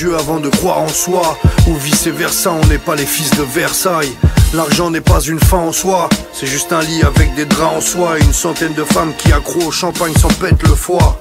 Dieu avant de croire en soi. Ou vice versa, on n'est pas les fils de Versailles. L'argent n'est pas une fin en soi, c'est juste un lit avec des draps en soie. Et une centaine de femmes qui accroent au champagne s'en pètent le foie.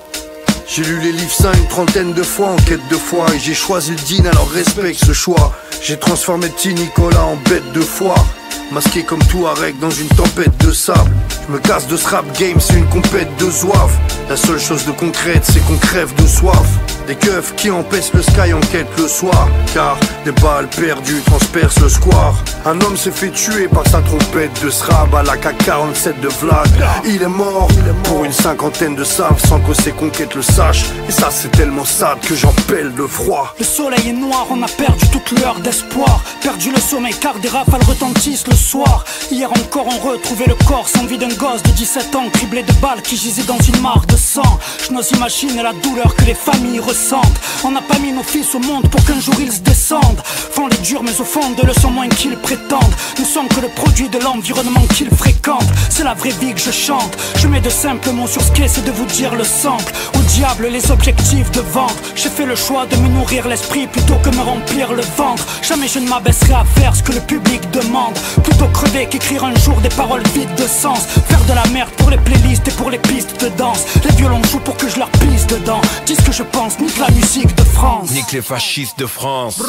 J'ai lu les livres saints une trentaine de fois en quête de foi. Et j'ai choisi le dîne, alors respecte ce choix. J'ai transformé petit Nicolas en bête de foire. Masqué comme Touareg dans une tempête de sable. Je me casse de ce rap game, c'est une compète de zouave. La seule chose de concrète, c'est qu'on crève de soif. Des keufs qui empêchent le sky en quête le soir. Car des balles perdues transpercent le square. Un homme s'est fait tuer par sa trompette de srab à la K47 de Vlad. Il est mort pour une cinquantaine de saves sans que ses conquêtes le sachent. Et ça c'est tellement sad que j'en pèle de froid. Le soleil est noir, on a perdu toute lueur d'espoir. Perdu le sommeil car des rafales retentissent le soir. Hier encore on retrouvait le corps sans vie d'un gosse de 17 ans, criblé de balles qui gisait dans une mare de sang. Je n'ose imaginer la douleur que les familles ressentent. On n'a pas mis nos fils au monde pour qu'un jour ils se descendent. Font les durs mais au fond de le sont moins qu'ils prétendent. Nous sommes que le produit de l'environnement qu'ils fréquentent. C'est la vraie vie que je chante. Je mets de simples mots sur ce qu'est, c'est de vous dire le sample. Au diable les objectifs de vente. J'ai fait le choix de me nourrir l'esprit plutôt que me remplir le ventre. Jamais je ne m'abaisserai à faire ce que le public demande. Plutôt crever qu'écrire un jour des paroles vides de sens. Faire de la merde pour les playlists et pour les pistes de danse. Les violons jouent pour que je leur pisse dedans. Dis ce que je pense, nique la musique de France. Nique les fascistes de France.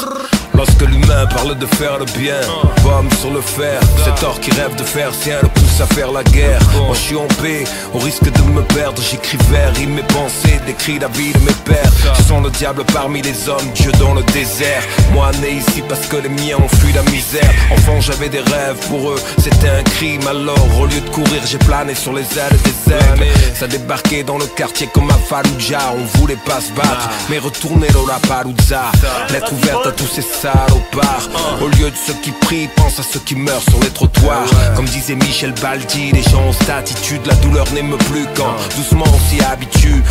Lorsque l'humain parle de faire le bien, pomme sur le fer. Cet or qui rêve de faire sien le pousse à faire la guerre. Moi je suis en paix, au risque de me perdre. J'écris vers, rime mes pensées, décris la vie de mes pères. Je sens le diable parmi les hommes, Dieu dans le désert. Moi né ici parce que les miens ont fui la misère. Enfant j'avais des rêves, pour eux c'était un crime. Alors au lieu de courir j'ai plané sur les ailes des aigles. Ça débarquait dans le quartier comme à Fallujah. On voulait pas se battre, mais retourner Lollapalooza. Lettre ouverte à tous ces salopards. Au lieu de ceux qui prient, pense à ceux qui meurent sur les trottoirs. Comme disait Michel Baldi, les gens ont cette attitude. La douleur n'aime plus quand doucement on s'y habitue.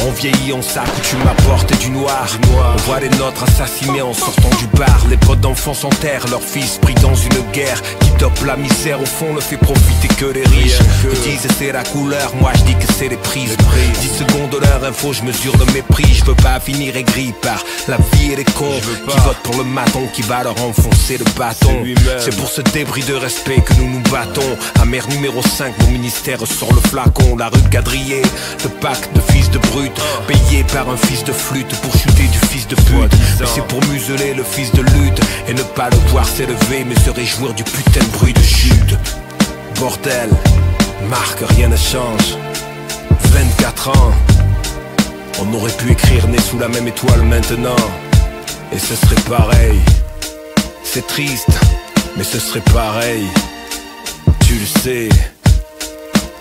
On vieillit, on s'accoutume à porter du noir. On voit les nôtres assassinés en sortant du bar. Les potes d'enfants s'enterrent, leurs fils pris dans une guerre qui dope la misère, au fond ne fait profiter que les riches. Ils disent c'est la couleur, moi je dis que c'est les prises. 10 secondes de leur info, je mesure le mépris. Je veux pas finir aigri par la vie et les cons qui votent pour le maton qui va leur enfoncer le bâton. C'est pour ce débris de respect que nous nous battons. Amère numéro 5, mon ministère sort le flacon. La rue de Gadrier, le pacte de fils de brute, payé par un fils de flûte pour chuter du fils de pute. Mais c'est pour museler le fils de lutte et ne pas le voir s'élever mais se réjouir du putain de bruit de chute. Bordel, Marc, rien ne change. 24 ans, on aurait pu écrire né sous la même étoile maintenant, et ce serait pareil. C'est triste, mais ce serait pareil. Tu le sais,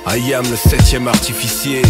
I am le 7e artificier.